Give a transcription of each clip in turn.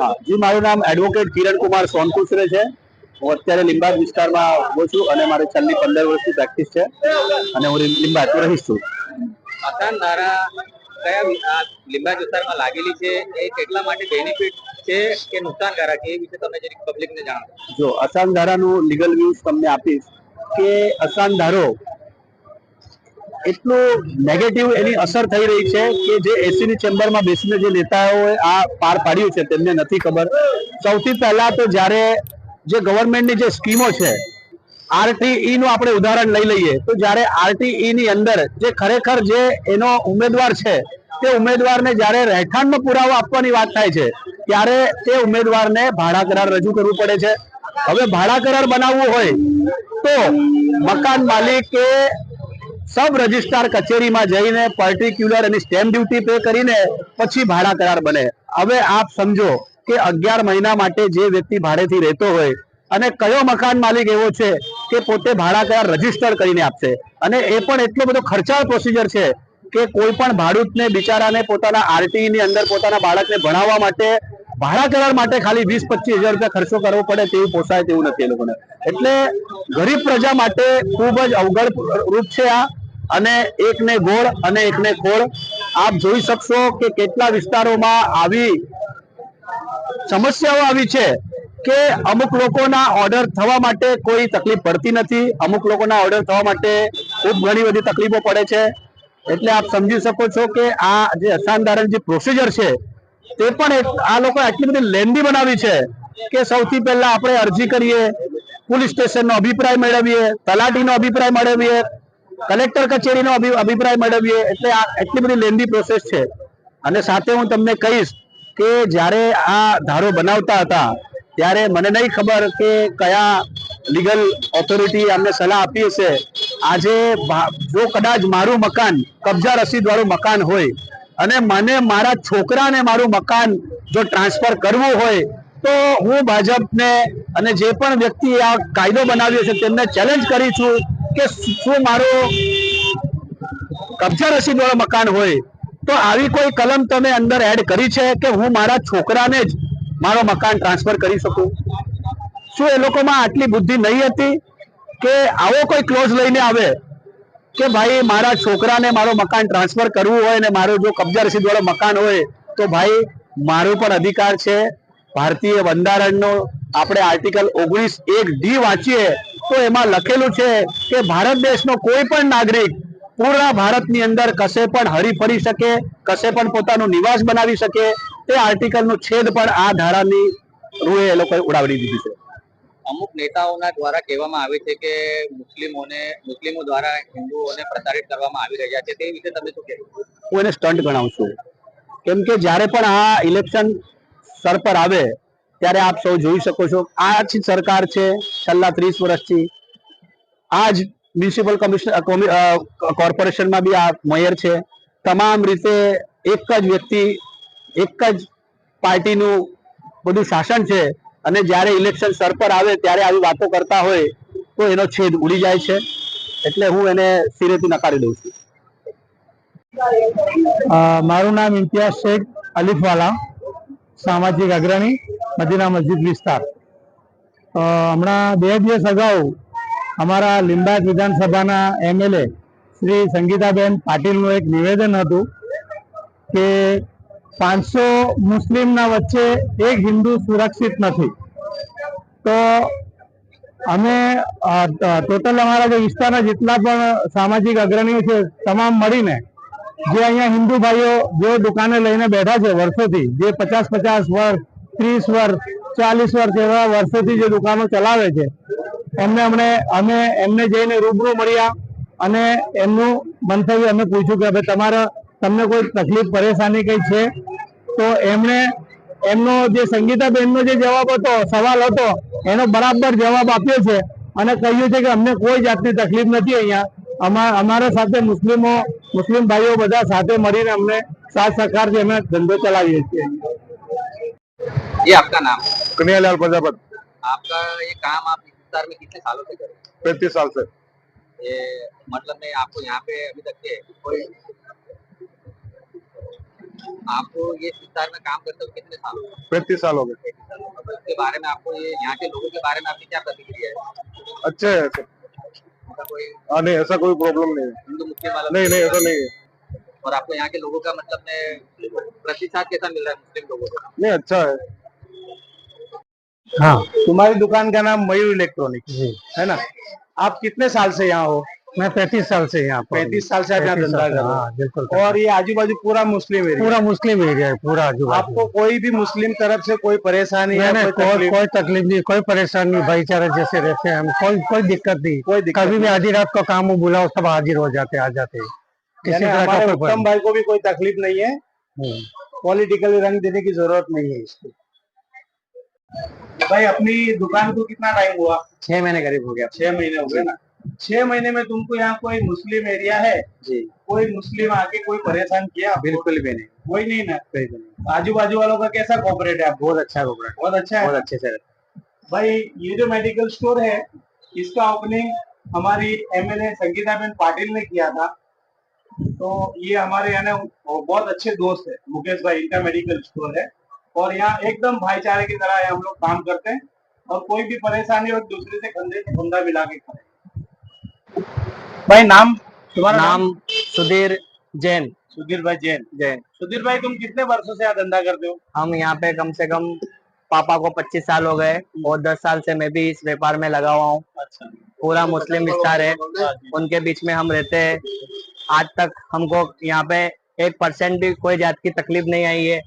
હા જી, મારું નામ એડવોકેટ કિરણ કુમાર સોનકુસરે છે. હું અત્યારે લીંબાદ વિસ્તારમાં ઉભો છું અને મારી છેલ્લી 15 વર્ષની પ્રેક્ટિસ છે અને હું લીંબાદ રહીશ છું. અસાન ધારા કયા લીંબાદ વિસ્તારમાં લાગેલી છે, એ કેટલા માટે બેનિફિટ છે કે નુકસાનકારક છે, એ વિશે તમે જરીક પબ્લિકને જણાવો. જો અસાન ધારાનું લીગલ વ્યૂઝ તમને આપીશ કે અસાન ધારો એટલું નેગેટિવ એની અસર થઈ રહી છે કે જે એસીની ચેમ્બરમાં બેસીને જે નેતાઓએ આ પાર પાડ્યું છે તેમને નથી ખબર. સૌથી પહેલા તો જ્યારે જે ગવર્મેન્ટની જે સ્કીમો છે, આરટીઈ નું આપણે ઉદાહરણ લઈ લઈએ તો જ્યારે આરટીઈ ની અંદર જે ખરેખર જે એનો ઉમેદવાર છે તે ઉમેદવારને જ્યારે રહેઠાણનો પુરાવો આપવાની વાત થાય છે ત્યારે તે ઉમેદવારને ભાડા કરાર રજૂ કરવું પડે છે. હવે ભાડા કરાર બનાવવું હોય તો મકાન માલિકે સબ રજિસ્ટ્રાર કચેરીમાં જઈને પર્ટિક્યુલર એની સ્ટેમ્પ ડ્યુટી પે કરીને પછી ભાડા કરાર બને. હવે આપ સમજો કે 11 મહિના માટે જે વ્યક્તિ ભાડેથી રહેતો હોય અને કયો મકાન માલિક એવો છે કે પોતે ભાડા કરાર રજીસ્ટર કરીને આપશે, અને એ પણ એટલો બધો ખર્ચાળ પ્રોસિજર છે કે કોઈ પણ ભાડૂતને બિચારાને પોતાના આરટીઈ ની અંદર પોતાના બાળકને ભણાવવા માટે ભાડા કરાર માટે ખાલી 20-25 હજાર રૂપિયા ખર્ચો કરવો પડે તેવું પોસાય તેવું નથી એ લોકોને. એટલે ગરીબ પ્રજા માટે ખૂબ જ અવગણ રૂપ છે આ, અને એકને ગોળ અને એકને ખોળ. આપ જોઈ શકશો કે કેટલા વિસ્તારોમાં આવી સમસ્યાઓ આવી છે કે અમુક લોકોના ઓર્ડર થવા માટે કોઈ તકલીફ પડતી નથી, અમુક લોકોના ઓર્ડર થવા માટે ખૂબ ઘણી બધી તકલીફો પડે છે. એટલે આપ સમજી શકો છો કે આ જે અસાનધારણ જે પ્રોસિજર છે તે પણ આ લોકો આટલી બધી લેન્ધી બનાવી છે કે સૌથી પહેલા આપણે અરજી કરીએ, પોલીસ સ્ટેશનનો અભિપ્રાય મેળવીએ, તલાટીનો અભિપ્રાય મેળવીએ, કલેક્ટર કચેરીનો અભિપ્રાય મેળવીએ. એટલે આ એટલી બધી લેન્ધી પ્રોસેસ છે. અને સાથે હું તમને કહીશ કે જ્યારે આ ધારો બનાવતા હતા ત્યારે મને નહીં ખબર કે કયા લીગલ ઓથોરિટી અમને સલાહ આપી હશે. આજે જો કદાચ મારું મકાન કબજા રસીદ વાળું મકાન હોય અને મને મારા છોકરાને મારું મકાન જો ટ્રાન્સફર કરવું હોય તો હું ભાજપને અને જે પણ વ્યક્તિ આ કાયદો બનાવ્યો છે તેમને ચેલેન્જ કરી છું કે શું મારું કબજા રસીદ વાળું મકાન હોય તો આવી કોઈ કલમ તમે અંદર એડ કરી છે કે હું મારા છોકરાને જ મારો મકાન ટ્રાન્સફર કરી શકું? શું એ લોકોમાં આટલી બુદ્ધિ નહીં હતી કે આવો કોઈ ક્લોઝ લઈને આવે કે ભાઈ મારા છોકરાને મારો મકાન ટ્રાન્સફર કરવું હોય ને મારો જો કબજા રસીદ વાળો મકાન હોય તો ભાઈ મારો પણ અધિકાર છે. ભારતીય બંધારણનો આપણે આર્ટિકલ 19(1)D વાંચીએ તો એમાં લખેલું છે કે ભારત દેશનો કોઈ પણ નાગરિક પૂરા ભારતની અંદર કશે પણ હરી ફરી શકે, કશે પણ પોતાનું નિવાસ બનાવી શકે. તે આર્ટિકલનું છેદ પણ આ ધારાની રૂએ એ લોકોએ ઉડાવી દીધું છે. અમુક નેતાઓના દ્વારા કહેવામાં આવે છે કે મુસ્લિમો દ્વારા હિન્દુઓને પ્રતાડિત કરવામાં આવી રહ્યા છે, તે વિશે તમે શું કહેશો? હું એને સ્ટન્ટ ગણાવું છું. કેમ કે જ્યારે પણ આ ઇલેક્શન સર પર આવે ત્યારે આપ સૌ જોઈ શકો છો આ જ સરકાર છે છેલ્લા 30 વર્ષથી. આ જ મ્યુનિસિપલ કોર્પોરેશનમાં બી આ મેયર છે. તમામ રીતે એક જ વ્યક્તિ, એક જ પાર્ટીનું બધું શાસન છે, અને જ્યારે ઇલેક્શન સર પર આવે ત્યારે આવી વાતો કરતા હોય તો એનો છેદ ઉડી જાય છે. એટલે હું એને સિરેથી નકારી દઉં છું. મારું નામ ઇમ્તિયાઝ શેખ અલીફવાલા, સામાજિક અગ્રણી, મદીના મસ્જિદ વિસ્તાર. હમણાં 2 દિવસ અગાઉ અમારા લીંબાયત વિધાનસભાના MLA શ્રી સંગીતાબેન પાટીલનું એક નિવેદન હતું કે 500 મુસ્લિમના વચ્ચે એક હિન્દુ સુરક્ષિત નથી. તો અમે ટોટલ અમારા જે વિસ્તારના જેટલા પણ સામાજિક અગ્રણીઓ છે તમામ મળીને જે અહીંયા હિન્દુ ભાઈઓ જે દુકાને લઈને બેઠા છે વર્ષોથી, જે 50-50 વર્ષ, 30 વર્ષ, 40 વર્ષ એવા વર્ષોથી જે દુકાનો ચલાવે છે, અમે એમને જઈને રૂબરૂ મળ્યા અને એમનું મંતવ્ય અમે પૂછ્યું કે ભાઈ તમને કોઈ તકલીફ પરેશાની કઈ છે? તો એમનો જે સંગીતાબેનનો જે જવાબ હતો, સવાલ હતો, એનો બરાબર જવાબ આપ્યો છે અને કહ્યું છે કે અમને કોઈ જાતની તકલીફ નથી. અહીંયા અમારા સાથે મુસ્લિમ ભાઈઓ બધા સાથે મળીને અમને સાથ સહકારથી અમે ધંધો चलाવીએ છીએ. ये आपका नाम? कन्हैयालाल प्रजापत। आपका ये काम आप इस विस्तार में कितने सालों से कर रहे हैं? 35 साल से। ये मतलब में आपको यहाँ पे अभी तक के कोई आपको ये विस्तार में काम करते हुए कितने साल हो गए? 35 साल हो गए। अब इसके बारे में आपको ये यहाँ के लोगों के बारे में आपकी क्या प्रतिक्रिया है? अच्छे है सब। ऐसा कोई हाँ नहीं, ऐसा कोई प्रॉब्लम नहीं है। हिंदू मुस्लिम वाला नहीं नहीं, ऐसा नहीं है। और आपको यहाँ के लोगों का मतलब में प्रतिसाद कैसा मिल रहा है मुस्लिम लोगों को? नहीं, अच्छा है। हाँ तुम्हारी दुकान का नाम मयूर इलेक्ट्रॉनिक्स जी, है ना? आप कितने साल से यहाँ हो? मैं 35 साल से यहाँ पर हूँ। 35 साल से आप यहाँ 35 धंधा साल कर से, रहे हो हाँ बिल्कुल। और ये आजू बाजू पूरा मुस्लिम एरिया? पूरा मुस्लिम एरिया है, पूरा आजू बाजू। आपको कोई भी मुस्लिम तरफ से कोई परेशानी नहीं है, नहीं, कोई तकलीफ? कोई तकलीफ नहीं, कोई परेशानी नहीं, भाईचारा जैसे रहते हैं हम, कोई दिक्कत नहीं। कोई दिक्कत कभी भी नहीं। आधी रात को काम हो बुलाओ, सब हाजिर हो जाते, आ जाते हैं। किसी यानी तरह हमारे का कोई उत्तम भाई को भी कोई तकलीफ नहीं है, हम्म। पॉलिटिकली रंग देने की जरूरत नहीं है इसको। भाई अपनी दुकान को कितना टाइम हुआ? 6 महीने करीब हो गया। 6 महीने हो गए ना? 6 महीने में तुमको यहाँ कोई मुस्लिम एरिया है जी, कोई मुस्लिम आके कोई परेशान किया आपको? बिल्कुल भी नहीं, कोई नहीं ना? कोई भी नहीं। आजू बाजू वालों का कैसा कोऑपरेट है आपको? बहुत अच्छा कोऑपरेट, बहुत अच्छा है। बहुत अच्छे से रहते भाई ये जो मेडिकल स्टोर है इसका ओपनिंग हमारी एमएलए संगीताबेन पाटिल ने किया था। तो ये हमारे यहाँ ना बहुत अच्छे दोस्त है मुकेश भाई, इनका मेडिकल स्टोर है और यहाँ एकदम भाईचारे की तरह हम लोग काम करते हैं और कोई भी परेशानी हो एक दूसरे से कंधे से कंधा मिला के खड़े। भाई नाम तुम्हारा? नाम सुधीर जैन। सुधीर भाई जैन। सुधीर भाई तुम कितने वर्षों से यहाँ धंधा करते हो? हम यहाँ पे कम से कम पापा को 25 साल हो गए और 10 साल से मैं भी इस व्यापार में लगा हुआ हूँ। अच्छा। पूरा मुस्लिम विस्तार है, उनके बीच में हम रहते हैं। आज तक हमको यहाँ पे 1% भी कोई जात की तकलीफ नहीं आई है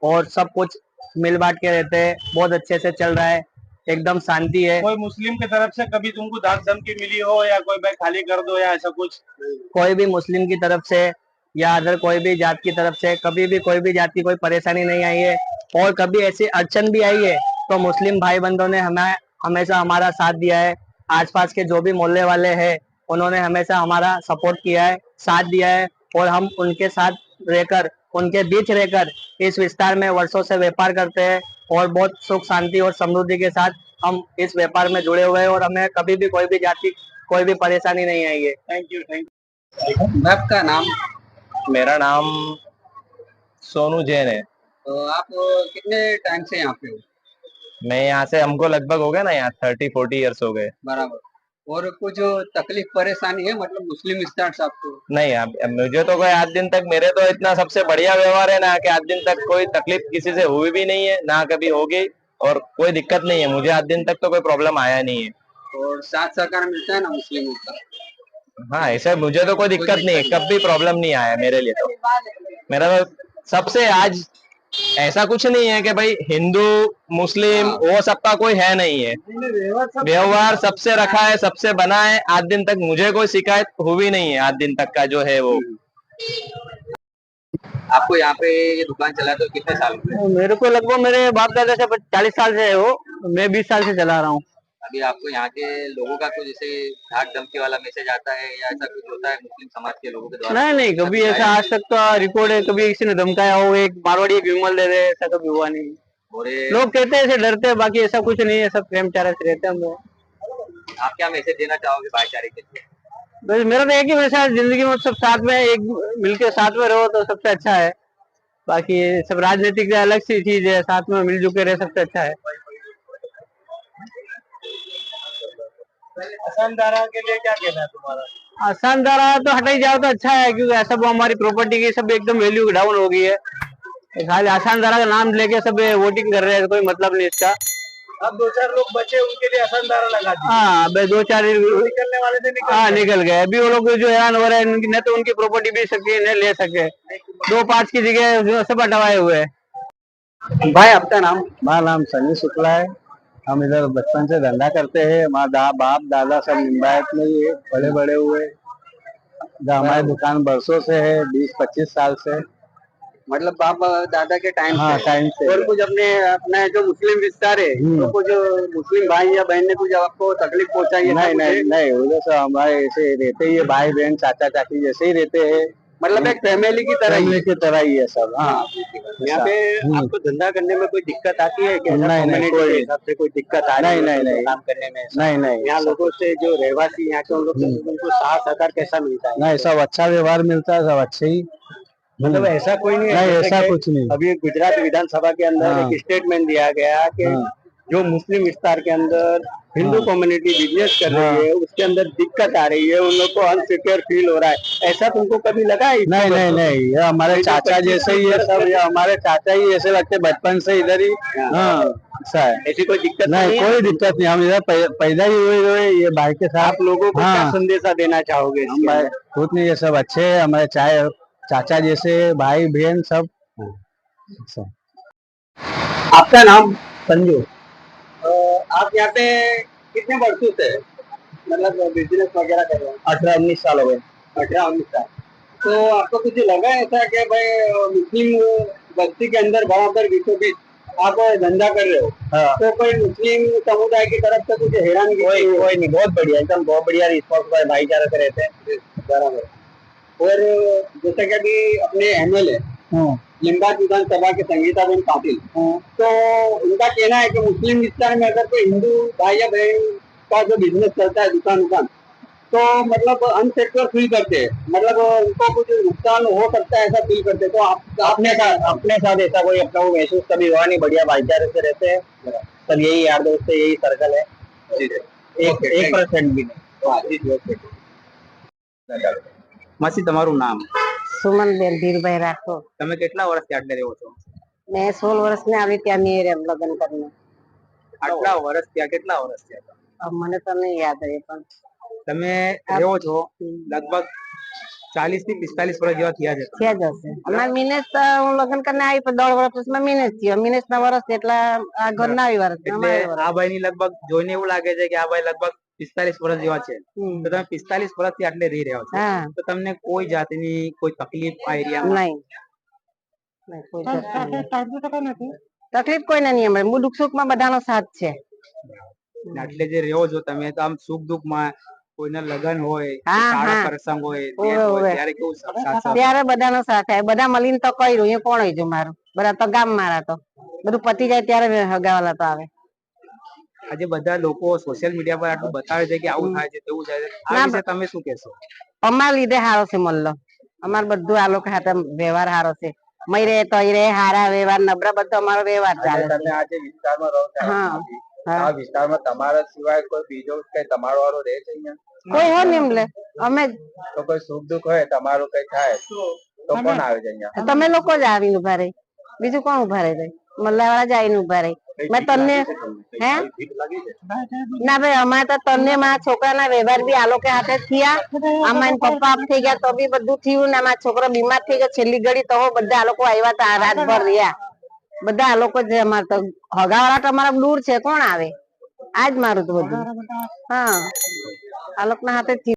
और सब कुछ मिल बांट के रहते हैं। बहुत अच्छे से चल रहा है, एकदम शांति है। कोई मुस्लिम की तरफ से कभी तुमको धाक धमकी मिली हो या कोई भाई खाली कर दो या ऐसा कुछ? कोई भी मुस्लिम की तरफ से या अदर कोई भी जात की तरफ से कभी भी कोई भी जात की कोई परेशानी नहीं आई है और कभी ऐसी अड़चन भी आई है तो मुस्लिम भाई बंधुओं ने हमें हमेशा हमारा साथ दिया है। आसपास के जो भी मोहल्ले वाले हैं उन्होंने हमेशा हमारा सपोर्ट किया है, साथ दिया है और हम उनके साथ रहकर, उनके बीच रहकर इस विस्तार में वर्षों से व्यापार करते हैं और बहुत सुख शांति और समृद्धि के साथ हम इस व्यापार में जुड़े हुए हैं और हमें कभी भी कोई भी जाति कोई भी परेशानी नहीं आई है। Thank you. आपका नाम? मेरा नाम सोनू जैन है। तो आप कितने टाइम से यहाँ पे हो? मैं यहाँ से, हमको लगभग हो गया ना यहाँ 30-40 ईयर्स हो गए। बराबर। और कुछ तकलीफ परेशानी है मतलब मुस्लिम विस्तार से आपको? नहीं, अब मुझे तो कोई आज दिन तक, मेरे तो इतना सबसे बढ़िया व्यवहार है ना कि आज दिन तक कोई तकलीफ किसी से हुई भी नहीं है, ना कभी होगी और कोई दिक्कत नहीं है। मुझे आज दिन तक तो कोई प्रॉब्लम आया नहीं है। और साथ सहकार मिलता है ना मुस्लिमों का? हाँ, ऐसे मुझे तो कोई दिक्कत नहीं है, कभी प्रॉब्लम नहीं आया मेरे लिए। तो मेरा तो सबसे आज ऐसा कुछ नहीं है कि भाई हिंदू मुस्लिम वो सबका कोई है नहीं है। व्यवहार सबसे रखा है, सबसे बना है। आज दिन तक मुझे कोई शिकायत हुई नहीं है, आज दिन तक का जो है वो। आपको यहाँ पे ये दुकान चलाते हो कितने साल हुए? मेरे को लगभग मेरे बाप दादा से 40 साल से है वो, मैं 20 साल से चला रहा हूँ। अभी आपको यहाँ के लोगों का कुछ जैसे धाक धमकी वाला मैसेज आता है या ऐसा कुछ होता है मुस्लिम समाज के लोगों के द्वारा? नहीं, कभी ऐसा आज तक का रिकॉर्ड है, कभी किसी ने धमकाया हो, एक मारवाड़ी एक विमल दे दे, ऐसा कभी हुआ नहीं। और ये लोग कहते हैं ऐसे डरते हैं, बाकी ऐसा कुछ नहीं है, सब प्रेमचारा से रहते हैं हम लोग। आप क्या मैसेज देना चाहोगे भाईचारे के लिए? बस मेरा तो एक ही वैसा जिंदगी में सब साथ में एक मिलके साथ में रहो तो सबसे अच्छा है। बाकी सब राजनीतिक अलग सी चीज है, साथ में मिलजुल के रहे सबसे अच्छा है। असंधारा के लिए क्या कहना है तुम्हारा? आसान दारा तो हटा ही जाओ तो अच्छा है, क्योंकि ऐसा वो हमारी प्रॉपर्टी की सब एकदम वैल्यू डाउन हो गई है। खाली आसान दारा का नाम लेके सब वोटिंग कर रहे हैं, कोई मतलब नहीं इसका। अब 2-4 लोग बचे उनके लिए असंधारा लगा दी। हाँ, अब 2-4 निकलने वाले थे निकल गए। अभी वो लोग जो हैरान हो रहे हैं, न तो उनकी प्रॉपर्टी बेच सके न ले सके, 2-5 की जगह सब हटवाए हुए हैं। भाई आपका नाम? हमारा नाम सनी शुक्ला है। हम इधर बचपन से धंधा करते हैं, हमारा बाप दादा सब लिंबायत में ही है, बड़े बड़े हुए। हमारी दुकान बरसों से है, 20-25 साल से। मतलब बाप दादा के टाइम हाँ, से? टाइम से। और कुछ अपने जो मुस्लिम विस्तार है तो कुछ मुस्लिम भाई या बहन ने कुछ आपको तकलीफ पहुंचाई है? नहीं, उधर से हमारे ऐसे रहते ही है, भाई बहन चाचा चाची जैसे ही रहते हैं, मतलब एक फैमिली की तरह ही है सब। हाँ, यहाँ पे आपको धंधा करने में कोई दिक्कत आती है क्या? नहीं, कम्युनिटी के हिसाब से कोई दिक्कत आ रही है नहीं, काम करने में? नहीं, यहाँ लोगों से जो रहवासी यहाँ के उन लोग उनको साथ सहकार कैसा मिलता है? नहीं, सब अच्छा व्यवहार मिलता है, सब अच्छे ही। मतलब ऐसा कोई नहीं है नहीं जैसे ऐसा कि कुछ नहीं। अभी गुजरात विधानसभा के अंदर हाँ। एक स्टेटमेंट दिया गया कि जो मुस्लिम विस्तार के अंदर हिंदू हाँ। कम्युनिटी बिजनेस कर हाँ। रही है उसके अंदर दिक्कत आ रही है, उन लोग को अनसिक्योर फील हो रहा है, ऐसा तुमको कभी लगा है? नहीं नहीं नहीं, ये हमारे ये जो चाचा 25 जैसे ही ये वर्ष सब, ये हमारे चाचा ही ऐसे लगते बचपन से इधर ही। हाँ ऐसा है। ऐसी कोई दिक्कत नहीं है? कोई दिक्कत नहीं, हम इधर पैदा ही हुए ये भाई के साथ। आप लोगों को क्या संदेशा देना चाहोगे हम इसके भाई अंदर? खुद नहीं, ये सब अच्छे हैं हमारे चाचा जैसे भाई बहन सब। अच्छा। आपका नाम? संजू। आप यहाँ पे कितने वर्षों से मतलब बिजनेस वगैरह कर रहे हो? 18-19 साल हो गए। 18-19 साल। तो आपको कुछ लगा ऐसा कि भाई मुस्लिम बस्ती के अंदर बराबर बीचों बीच आप धंधा कर रहे हो? हाँ। तो कोई मुस्लिम समुदाय की तरफ से कुछ हैरान कोई नहीं, बहुत बढ़िया, एकदम बहुत बढ़िया रिस्पॉन्स, भाईचारा से रहते हैं। बराबर। और जैसे कि अभी अपने एमएलए लिम्बायत विधानसभा के संगीताबेन पाटिल, तो उनका कहना है कि मुस्लिम विस्तार में अगर कोई हिंदू भाई या बहन का जो बिजनेस चलता है दुकान तो मतलब अनसिक्योर फील करते हैं, मतलब उनको कुछ नुकसान हो सकता है ऐसा फील करते हैं। तो आप अपने साथ ऐसा कोई अपना वो महसूस कभी हुआ नहीं, बढ़िया भाईचारे से रहते हैं सब, यही यार दोस्त है, यही सर्कल है। एक परसेंट भी नहीं। માસી તમારું નામ? સુમનબેન ધીરભાઈ રાખો. તમે કેટલા વર્ષથી આટલે રહો છો? મેં 16 વર્ષની આવી ત્યાં નહીં રેમ લગ્ન કરીને. આટલા વર્ષ થયા? કેટલા વર્ષ થયા? મને તો નહીં યાદ રહે પણ તમે રહો છો લગભગ 40 થી 45 વર્ષ જેવા થયા છે. થયા જ હશે. અમારે મિનેશ તો હું લગ્ન કરીને આવી પણ 1.5 વર્ષમાં મિનેશ થયો. મિનેશના વર્ષ એટલે આ ઘરના આવી વર્ષ. એટલે આ ભાઈની લગભગ જોઈને એવું લાગે છે કે આ ભાઈ લગભગ 45 વર્ષ જેવા છે. તો તમે 45 વર્ષથી આટલે રહી રહ્યા છો, તો તમને કોઈ જાતની કોઈ તકલીફ આ એરિયામાં? નહીં, કોઈ તકલીફ કોઈને નહીં. અમારે દુઃખ સુખમાં બધાનો સાથ છે. આટલે જે રહ્યો છો તમે, તો આમ સુખ દુઃખમાં કોઈના લગન હોય, હા, સારા હા. પ્રસંગ હોય ઓવે. ત્યારે કેવું સાથ? ત્યારે બધાનો સાથ થાય. બધા મળીને તો કર્યું. એ કોણ હોય જો મારું? બધા તો ગામ મારા તો બધું પતી જાય ત્યારે હગાવાલા તો આવે. આજે બધા લોકો સોશિયલ મીડિયા પર આટલું બતાવે છે કે આવું થાય છે તેવું થાય છે, આ વિશે તમે શું કહેશો? અમારા લીધે હારો છે મલ્લો. અમાર બધું આ લોકો હાથે વ્યવહાર હારો છે. મય રે તોય રે હારા વ્યવહાર, નબળા બધો અમારો વ્યવહાર ચાલે છે. તમે આજે વિસ્તારમાં રહો છો, આ વિસ્તારમાં તમારા સિવાય કોઈ બીજો કઈ તમારો વાળો રહે છે અહીંયા? કોઈ હો ને એમ લે અમે તો કોઈ સુખ દુઃખ હોય તમારું કઈ થાય તો કોણ આવે છે અહીંયા? તમે લોકો જ આવીને ઉભા રહી, બીજું કોણ ઉભા રહે? મલ્લાવાળા જ આવીને ઉભા રહી. મેં તને હે ના ભાઈ, અમારે તો તને મારા છોકરાના વ્યવહાર બી આ લોકો હાથે થયા. આમાં પપ્પા આપ થઈ ગયા તો બી બધું થયું ને મારા છોકરો બીમાર થઈ ગયો છેલ્લી ઘડી તો બધા આ લોકો આવ્યા હતા રાતભર રહ્યા. બધા આ લોકો જ અમારે તો હગાવાળા તો અમારા દૂર છે, કોણ આવે? આજ મારું તો બધું. હા, આ લોકો ના હાથે